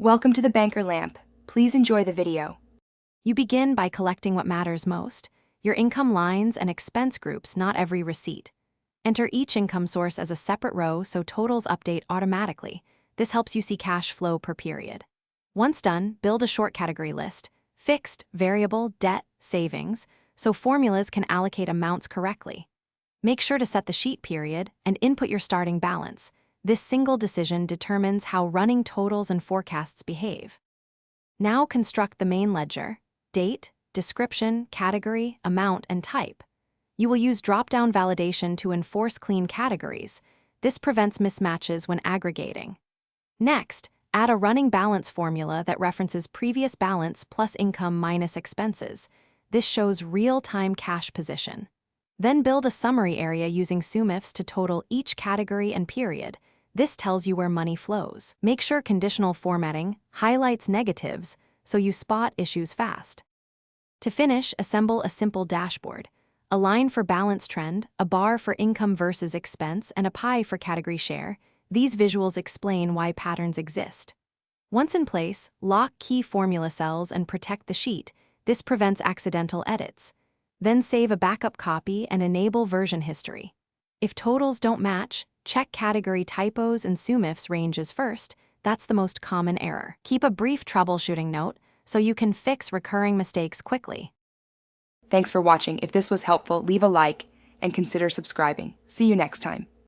Welcome to the Banker Lamp. Please enjoy the video. You begin by collecting what matters most, your income lines and expense groups, not every receipt. Enter each income source as a separate row so totals update automatically. This helps you see cash flow per period. Once done, build a short category list: fixed, variable, debt, savings, so formulas can allocate amounts correctly. Make sure to set the sheet period and input your starting balance. This single decision determines how running totals and forecasts behave. Now construct the main ledger: date, description, category, amount, and type. You will use drop-down validation to enforce clean categories. This prevents mismatches when aggregating. Next, add a running balance formula that references previous balance plus income minus expenses. This shows real-time cash position. Then build a summary area using SUMIFs to total each category and period. This tells you where money flows. Make sure conditional formatting highlights negatives so you spot issues fast. To finish, assemble a simple dashboard: a line for balance trend, a bar for income versus expense, and a pie for category share. These visuals explain why patterns exist. Once in place, lock key formula cells and protect the sheet. This prevents accidental edits. Then save a backup copy and enable version history. If totals don't match, check category typos and SUMIFs ranges first. That's the most common error. Keep a brief troubleshooting note so you can fix recurring mistakes quickly. Thanks for watching. If this was helpful, leave a like and consider subscribing. See you next time.